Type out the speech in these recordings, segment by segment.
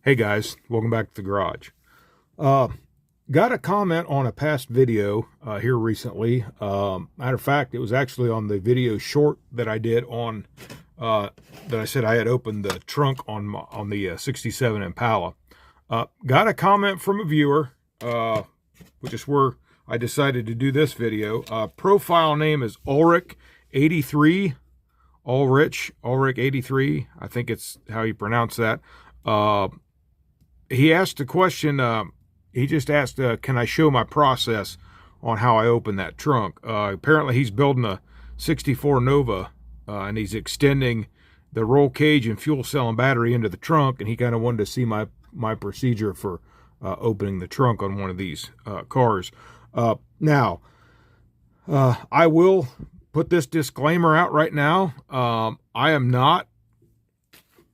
Hey guys, welcome back to the garage. Got a comment on a past video here recently. Matter of fact, it was actually on the video short that I did on that I said I had opened the trunk on the 67 Impala. Got a comment from a viewer, which is where I decided to do this video. Profile name is Ulrich83. Ulrich83. I think it's how you pronounce that. He asked a question. He just asked, can I show my process on how I open that trunk? Apparently he's building a 64 Nova, and he's extending the roll cage and fuel cell and battery into the trunk, and he kind of wanted to see my procedure for opening the trunk on one of these cars. Now, I will put this disclaimer out right now. I am not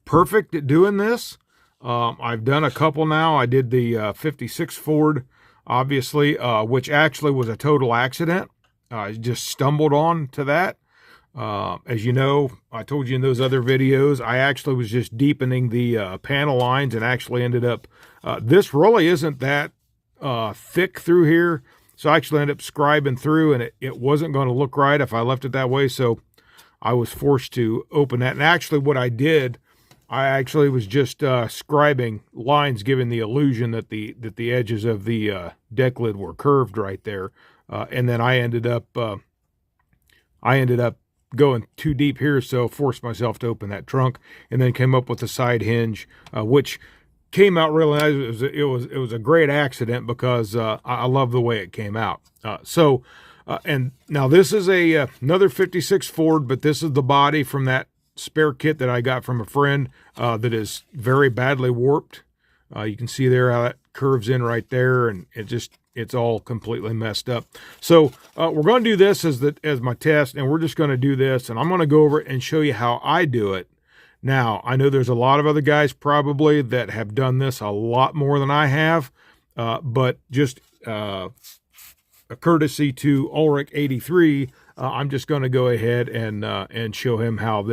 perfect at doing this. I've done a couple now. I did the 56 Ford, obviously, which actually was a total accident. I just stumbled on to that. As you know, I told you in those other videos, I actually was just deepening the panel lines and actually ended up, this really isn't that thick through here. So I actually ended up scribing through, and it wasn't going to look right if I left it that way. So I was forced to open that. And actually what I did, I actually was just scribing lines, giving the illusion that the edges of the deck lid were curved right there, and then I ended up going too deep here, so forced myself to open that trunk, and then came up with the side hinge, which came out really nice. It was a great accident because I love the way it came out. And now this is another 56 Ford, but this is the body from that spare kit that I got from a friend that is very badly warped. You can see there how that curves in right there, and it's all completely messed up. So we're going to do this as my test, and we're just going to do this, and I'm going to go over it and show you how I do it. Now, I know there's a lot of other guys probably that have done this a lot more than I have, but just a courtesy to Ulrich83, I'm just going to go ahead and show him how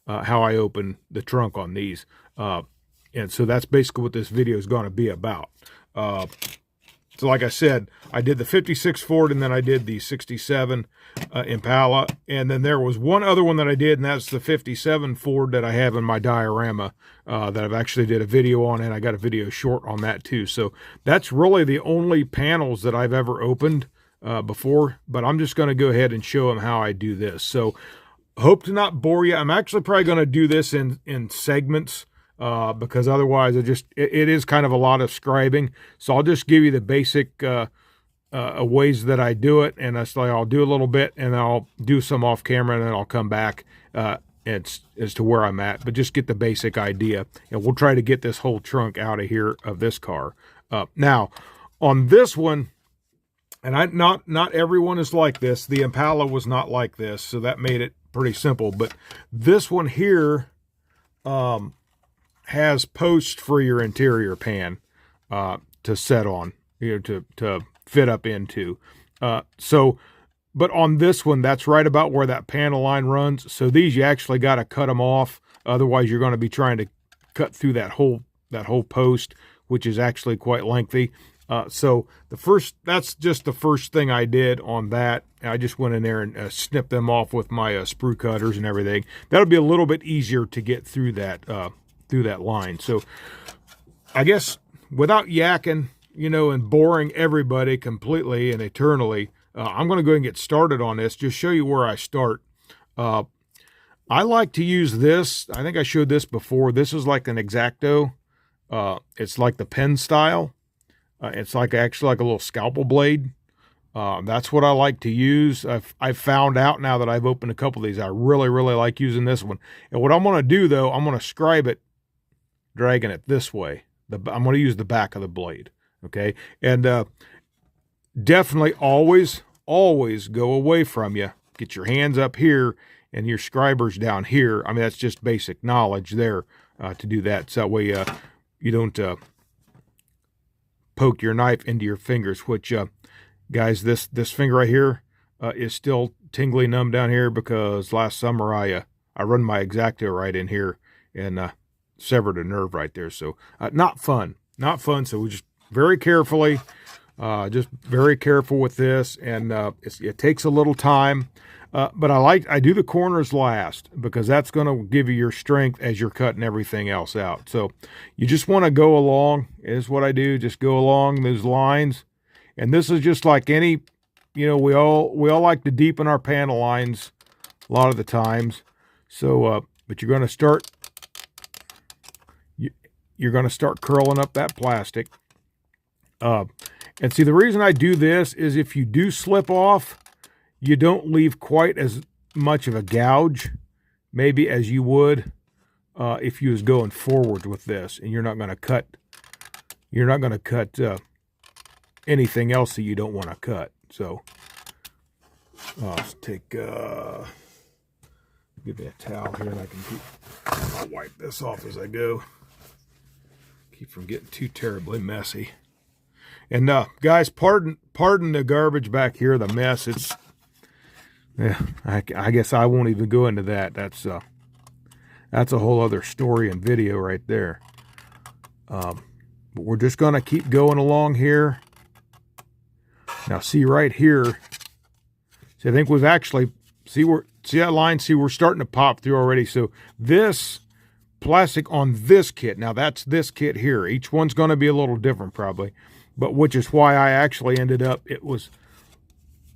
how I open the trunk on these. And so that's basically what this video is going to be about. So like I said, I did the 56 Ford, and then I did the 67 Impala. And then there was one other one that I did, and that's the 57 Ford that I have in my diorama that I've actually did a video on, and I got a video short on that too. So that's really the only panels that I've ever opened before, but I'm just going to go ahead and show them how I do this. So hope to not bore you. I'm actually probably going to do this in segments because otherwise it is kind of a lot of scribing. So I'll just give you the basic ways that I do it, and that's like I'll do a little bit and I'll do some off camera, and then I'll come back as to where I'm at, but just get the basic idea, and we'll try to get this whole trunk out of here of this car. Now on this one, and not everyone is like this. The Impala was not like this, so that made it pretty simple. But this one here has posts for your interior pan to set on, to fit up into. But on this one, that's right about where that panel line runs. So these you actually got to cut them off. Otherwise, you're going to be trying to cut through that whole post, which is actually quite lengthy. So that's just the first thing I did on that. I just went in there and snipped them off with my sprue cutters and everything. That'll be a little bit easier to get through that line. So I guess without yakking, and boring everybody completely and eternally, I'm going to go ahead and get started on this. Just show you where I start. I like to use this. I think I showed this before. This is like an X-Acto. It's like the pen style. It's actually like a little scalpel blade. That's what I like to use. I've found out now that I've opened a couple of these, I really, really like using this one. And what I'm going to do though, I'm going to scribe it, dragging it this way. I'm going to use the back of the blade. Okay. And, definitely always go away from you. Get your hands up here and your scribers down here. I mean, that's just basic knowledge there, to do that. So that way, you don't, poke your knife into your fingers, which, guys, this finger right here is still tingly numb down here because last summer I run my X-Acto right in here and severed a nerve right there. So not fun, not fun. So we just very carefully, just very careful with this, and it takes a little time. But I do the corners last because that's going to give you your strength as you're cutting everything else out. So you just want to go along, is what I do. Just go along those lines. And this is just like any, we all like to deepen our panel lines a lot of the times. So, but you're going to start curling up that plastic. And see, the reason I do this is if you do slip off, you don't leave quite as much of a gouge, maybe, as you would if you was going forward with this, and you're not going to cut. You're not going to cut anything else that you don't want to cut. So, let's take. Give me a towel here, and I'll wipe this off as I go. Keep from getting too terribly messy. And guys, pardon the garbage back here, the mess. Yeah, I guess I won't even go into that. That's a whole other story and video right there. But we're just going to keep going along here. Now, see right here. See, I think we've actually see that line. See, we're starting to pop through already. So this plastic on this kit. Now that's this kit here. Each one's going to be a little different probably, but which is why I actually ended up. It was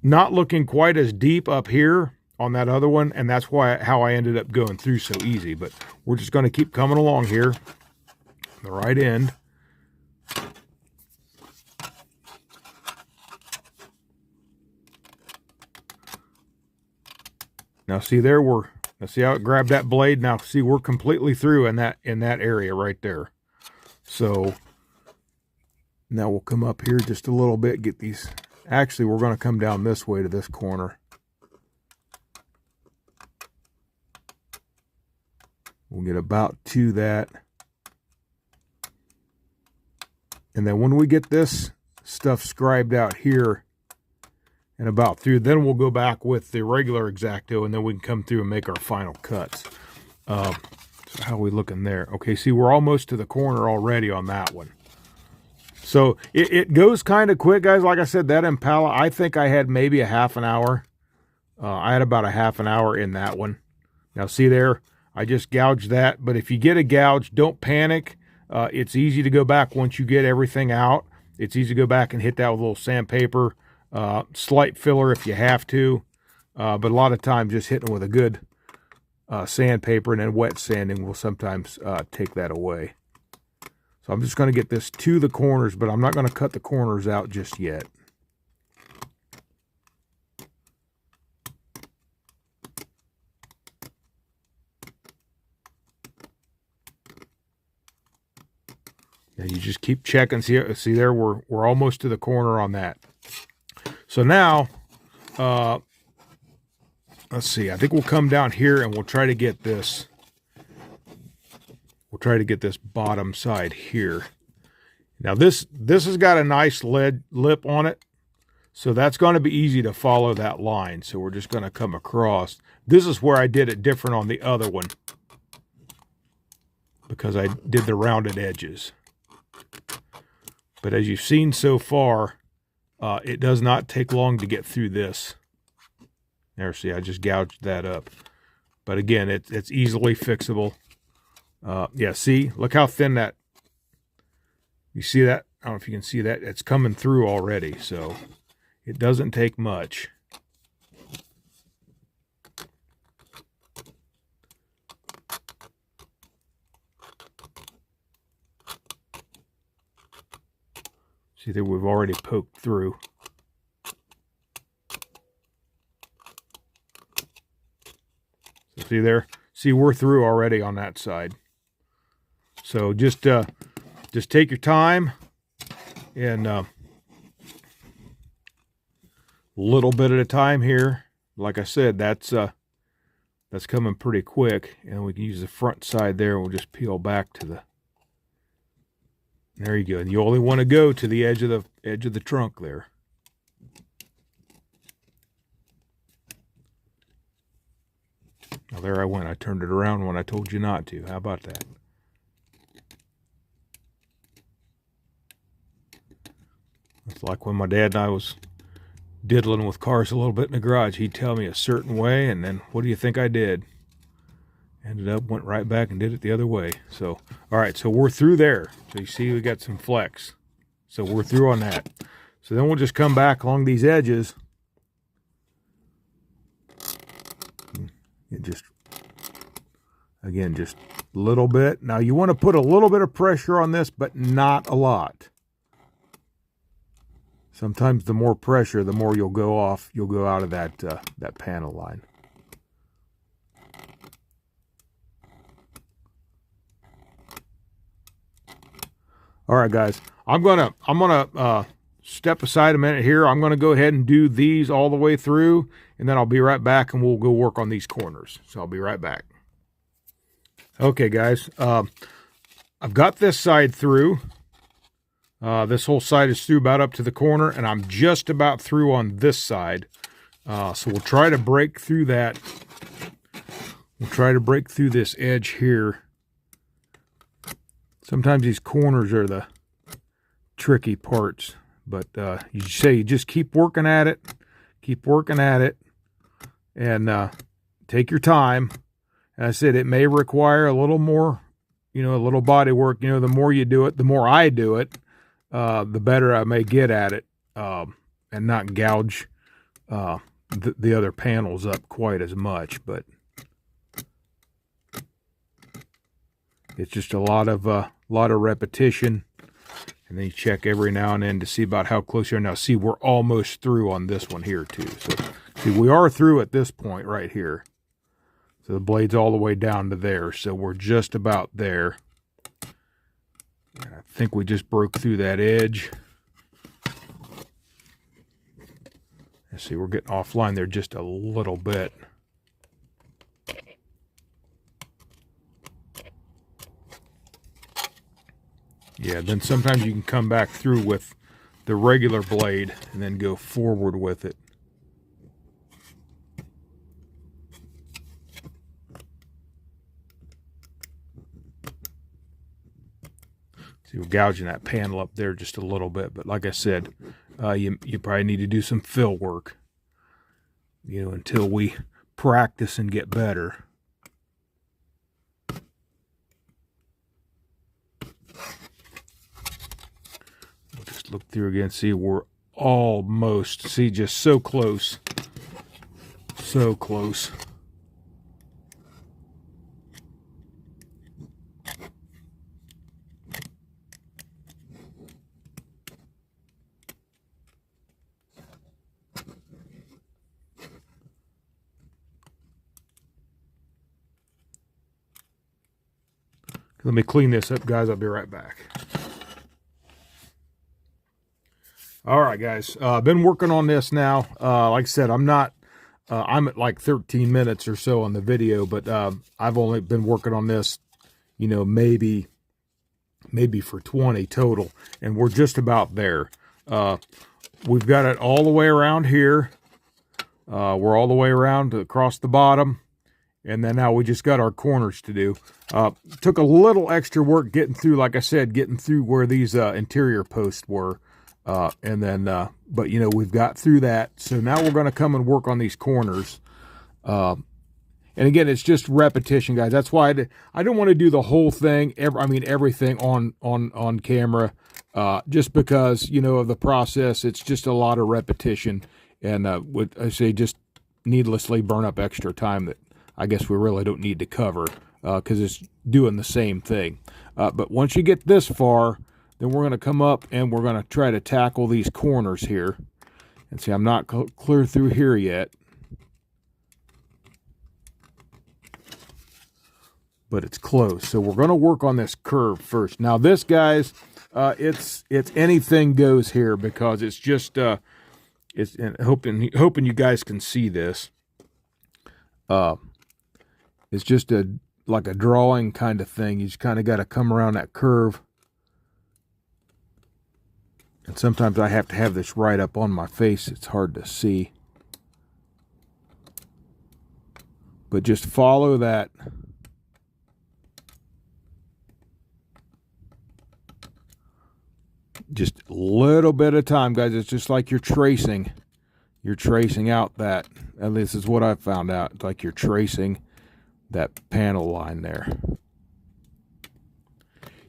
not looking quite as deep up here on that other one, and that's how I ended up going through so easy. But we're just going to keep coming along here, the right end. Now see there, see how it grabbed that blade. Now see, we're completely through in that area right there. So now we'll come up here just a little bit, get these. Actually, we're going to come down this way to this corner. We'll get about to that. And then when we get this stuff scribed out here and about through, then we'll go back with the regular X-Acto, and then we can come through and make our final cuts. So how are we looking there? Okay, see, we're almost to the corner already on that one. So it goes kind of quick, guys. Like I said, that Impala, I think I had maybe a half an hour. I had about a half an hour in that one. Now, see there, I just gouged that. But if you get a gouge, don't panic. It's easy to go back once you get everything out. It's easy to go back and hit that with a little sandpaper, slight filler if you have to. But a lot of times just hitting it with a good sandpaper and then wet sanding will sometimes take that away. So I'm just going to get this to the corners, but I'm not going to cut the corners out just yet. And you just keep checking. See there, we're almost to the corner on that. So now, let's see. I think we'll come down here and we'll try to get this. We'll try to get this bottom side here. Now this has got a nice lead lip on it, so that's going to be easy to follow that line. So we're just going to come across. This is where I did it different on the other one, because I did the rounded edges. But as you've seen so far, it does not take long to get through this. There, see, I just gouged that up. But again, it's easily fixable. Yeah, see, look how thin that, you see that? I don't know if you can see that. It's coming through already, so it doesn't take much. See that we've already poked through. So see there? See, we're through already on that side. So just take your time and a little bit at a time here. Like I said, that's coming pretty quick, and we can use the front side there. We'll just peel back to the. There you go. And you only want to go to the edge of the trunk there. Now there I went. I turned it around when I told you not to. How about that? It's like when my dad and I was diddling with cars a little bit in the garage. He'd tell me a certain way, and then what do you think I did? Ended up went right back and did it the other way. So, all right, so we're through there. So you see we got some flex. So we're through on that. So then we'll just come back along these edges. And just, again, just a little bit. Now you want to put a little bit of pressure on this, but not a lot. Sometimes the more pressure, the more you'll go off. You'll go out of that that panel line. All right, guys. I'm gonna step aside a minute here. I'm gonna go ahead and do these all the way through, and then I'll be right back, and we'll go work on these corners. So I'll be right back. Okay, guys. I've got this side through. This whole side is through about up to the corner, and I'm just about through on this side. So we'll try to break through that. We'll try to break through this edge here. Sometimes these corners are the tricky parts, but you just keep working at it, and take your time. As I said, it may require a little more, a little body work. The more you do it, the more I do it, the better I may get at it, and not gouge the other panels up quite as much. But it's just a lot of repetition, and then you check every now and then to see about how close you are. Now, see, we're almost through on this one here too. So, see, we are through at this point right here. So the blade's all the way down to there. So we're just about there. I think we just broke through that edge. Let's see, we're getting offline there just a little bit. Yeah, then sometimes you can come back through with the regular blade and then go forward with it. See, we're gouging that panel up there just a little bit, but like I said, you probably need to do some fill work, until we practice and get better. We'll just look through again, see we're almost, see, just so close, so close. Let me clean this up, guys. I'll be right back. All right, guys. I've been working on this now. Like I said, I'm at like 13 minutes or so on the video, but I've only been working on this, maybe for 20 total, and we're just about there. We've got it all the way around here. We're all the way around across the bottom. And then now we just got our corners to do. Took a little extra work getting through, like I said, getting through where these interior posts were. But we've got through that. So now we're going to come and work on these corners. And again, it's just repetition, guys. That's why I don't want to do the whole thing, everything on camera, just because, of the process. It's just a lot of repetition. And I say just needlessly burn up extra time that I guess we really don't need to cover, because it's doing the same thing. But once you get this far, then we're going to come up and we're going to try to tackle these corners here. And see, I'm not clear through here yet. But it's close. So we're going to work on this curve first. Now this, guys, it's anything goes here, because it's just, it's hoping you guys can see this. It's just like a drawing kind of thing. You just kind of got to come around that curve. And sometimes I have to have this right up on my face. It's hard to see. But just follow that. just a little bit of time, guys. It's just like you're tracing out that, at least is what I've found out. It's like you're tracing that panel line there.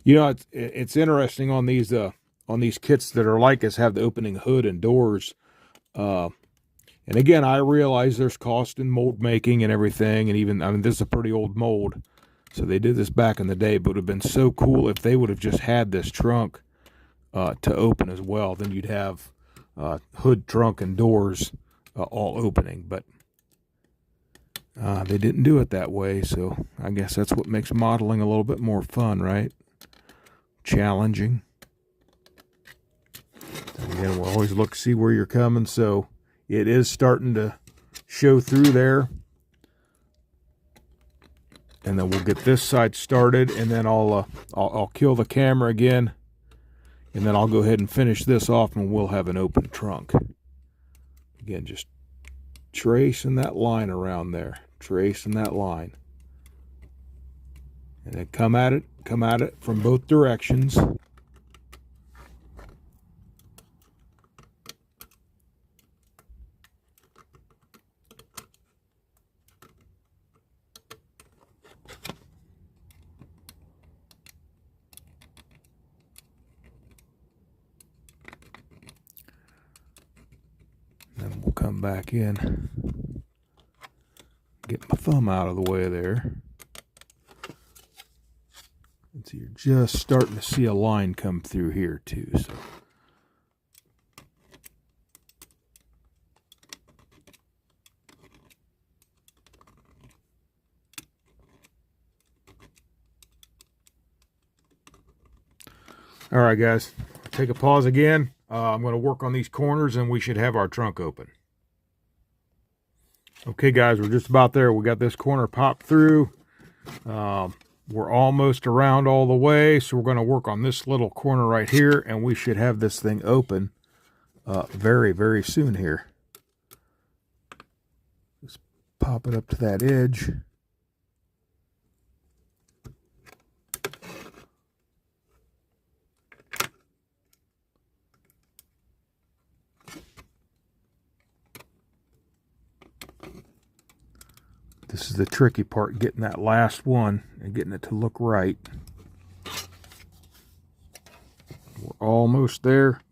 You know, it's interesting on these kits that are like us, have the opening hood and doors. And again, I realize there's cost in mold making and everything, and even, I mean, this is a pretty old mold, so they did this back in the day, but it would have been so cool if they would have just had this trunk to open as well. Then you'd have hood, trunk, and doors all opening, but they didn't do it that way, so I guess that's what makes modeling a little bit more fun, right? Challenging. Again, we'll always look, see where you're coming, so it is starting to show through there. And then we'll get this side started, and then I'll kill the camera again, and then I'll go ahead and finish this off, and we'll have an open trunk. Again, just tracing that line around there, tracing that line, and then come at it from both directions. Then we'll come back in, get my thumb out of the way there. And so you're just starting to see a line come through here too. So all right, guys, take a pause again. I'm going to work on these corners, and we should have our trunk open. Okay, guys, we're just about there. We got this corner popped through. We're almost around all the way, so we're going to work on this little corner right here, and we should have this thing open very, very soon here. Just pop it up to that edge. This is the tricky part, getting that last one and getting it to look right. We're almost there.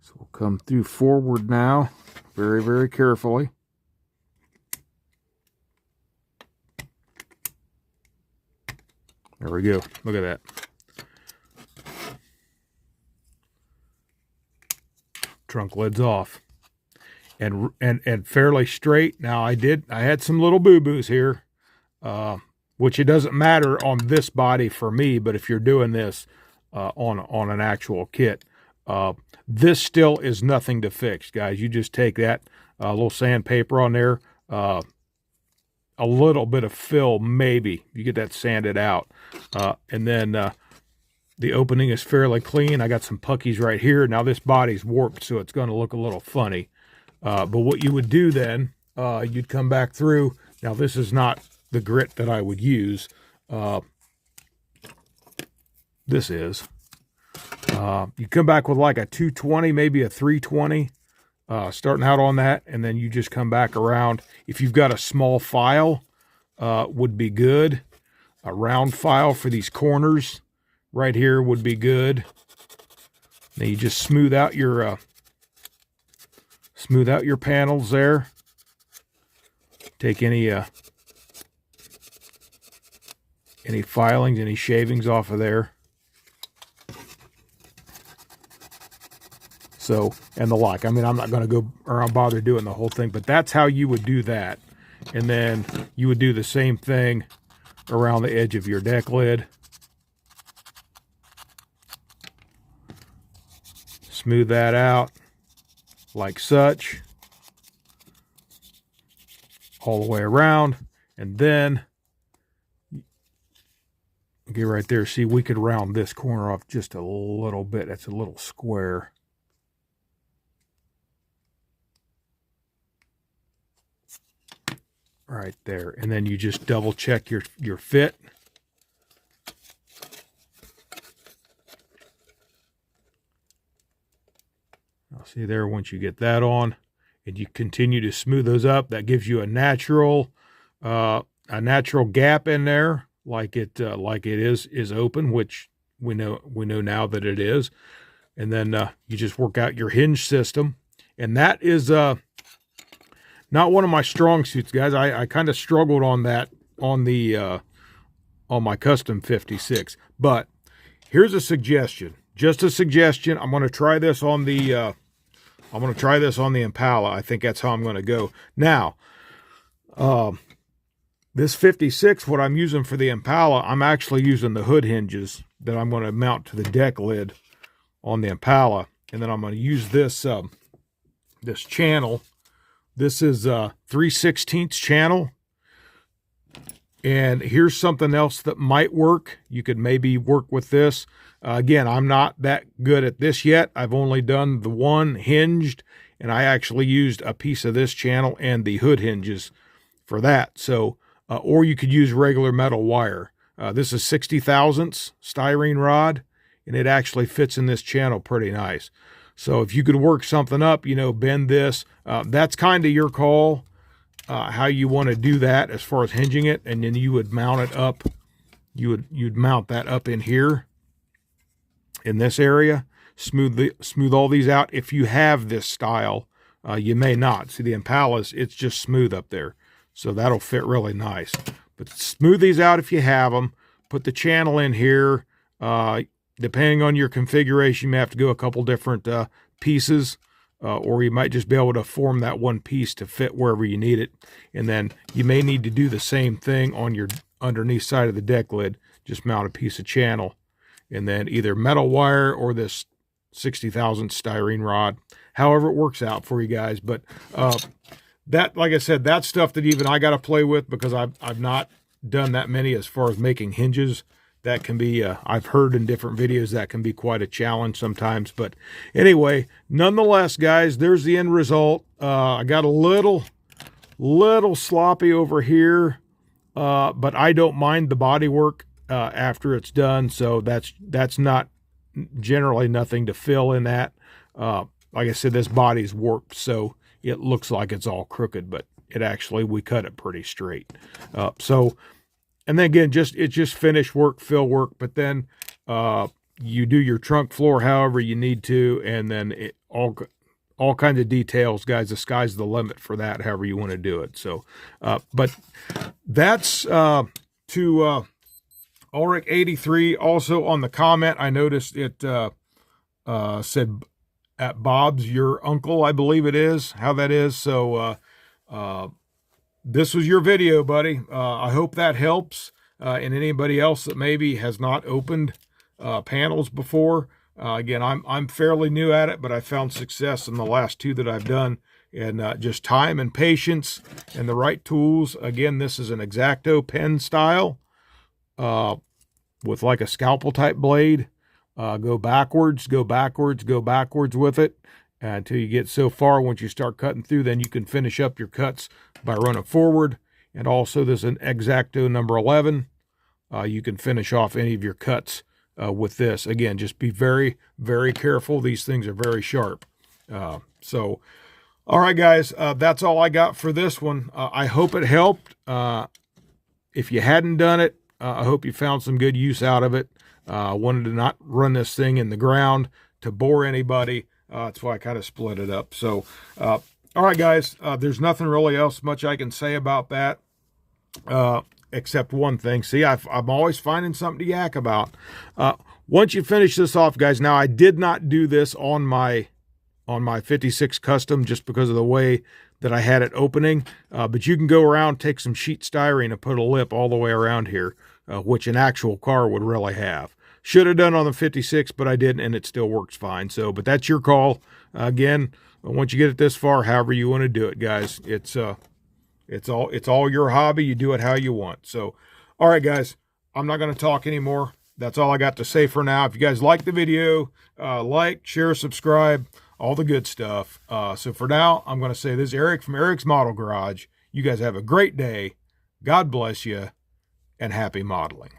So we'll come through forward now, very, very carefully. There we go. Look at that. Trunk lid's off. And fairly straight. Now I had some little boo-boos here, which it doesn't matter on this body for me, but if you're doing this on an actual kit, this still is nothing to fix, guys. You just take that little sandpaper on there, a little bit of fill, maybe you get that sanded out, and then the opening is fairly clean. I got some puckies right here. Now this body's warped, so it's going to look a little funny. But what you would do then, you'd come back through. Now, this is not the grit that I would use. This is. You come back with like a 220, maybe a 320, starting out on that, and then you just come back around. If you've got a small file, would be good. A round file for these corners right here would be good. Then you just smooth out your panels there. Take any filings, any shavings off of there. So, and the like. I mean, I'm not going to go around bother doing the whole thing, but that's how you would do that. And then you would do the same thing around the edge of your deck lid. Smooth that out like such, all the way around, and then get right there. See, we could round this corner off just a little bit. That's a little square. Right there, and then you just double check your fit. See there, once you get that on and you continue to smooth those up, that gives you a natural gap in there, like it is open, which we know now that it is. And then you just work out your hinge system, and that is not one of my strong suits, guys. I kind of struggled on that on my custom 56, but here's a suggestion, just a suggestion. I'm going to try this on the Impala. I think that's how I'm going to go. Now, this 56, what I'm using for the Impala, I'm actually using the hood hinges that I'm going to mount to the deck lid on the Impala, and then I'm going to use this this channel. This is 3/16 channel. And here's something else that might work. You could maybe work with this. Again, I'm not that good at this yet. I've only done the one hinged, and I actually used a piece of this channel and the hood hinges for that. So, or you could use regular metal wire. This is 60 thousandths styrene rod, and it actually fits in this channel pretty nice. So if you could work something up, bend this, that's kind of your call. How you want to do that as far as hinging it, and then you would mount it up. You'd mount that up in here, in this area. Smooth all these out. If you have this style, you may not. See, the Impalas, it's just smooth up there, so that'll fit really nice. But smooth these out if you have them. Put the channel in here. Depending on your configuration, you may have to go a couple different pieces. Or you might just be able to form that one piece to fit wherever you need it. And then you may need to do the same thing on your underneath side of the deck lid. Just mount a piece of channel, and then either metal wire or this 60 thousandth styrene rod. However it works out for you guys. But that, like I said, that's stuff that even I got to play with, because I've not done that many as far as making hinges. That can be, I've heard in different videos, that can be quite a challenge sometimes. But anyway, nonetheless, guys, there's the end result. I got a little sloppy over here, but I don't mind the body work after it's done. So that's not generally nothing to fill in that. Like I said, this body's warped, so it looks like it's all crooked, but it actually, we cut it pretty straight. And then again, it's just finish work, fill work, but then you do your trunk floor however you need to, and then all kinds of details, guys. The sky's the limit for that, however you want to do it. So, but that's to Ulrich 83. Also on the comment, I noticed it said at Bob's, your uncle, I believe it is, how that is. So this was your video, buddy. I hope that helps. And anybody else that maybe has not opened panels before. Again, I'm fairly new at it, but I found success in the last two that I've done. And just time and patience and the right tools. Again, this is an X-Acto pen style with like a scalpel type blade. Go backwards, go backwards, go backwards with it until you get so far. Once you start cutting through, then you can finish up your cuts by running forward. And also, there's an X-Acto number 11. You can finish off any of your cuts with this. Again, just be very, very careful. These things are very sharp. So, all right, guys, that's all I got for this one. I hope it helped. If you hadn't done it, I hope you found some good use out of it. I wanted to not run this thing in the ground to bore anybody. That's why I kind of split it up. So, all right, guys, there's nothing really else much I can say about that, except one thing. See, I'm always finding something to yak about. Once you finish this off, guys, now I did not do this on my 56 Custom just because of the way that I had it opening, but you can go around, take some sheet styrene and put a lip all the way around here, which an actual car would really have. Should have done on the 56, but I didn't, and it still works fine. So, but that's your call. Again, once you get it this far, however you want to do it, guys, it's all your hobby. You do it how you want. So, all right, guys, I'm not going to talk anymore. That's all I got to say for now. If you guys like the video, like, share, subscribe, all the good stuff. So for now, I'm going to say this is Eric from Eric's Model Garage. You guys have a great day. God bless you, and happy modeling.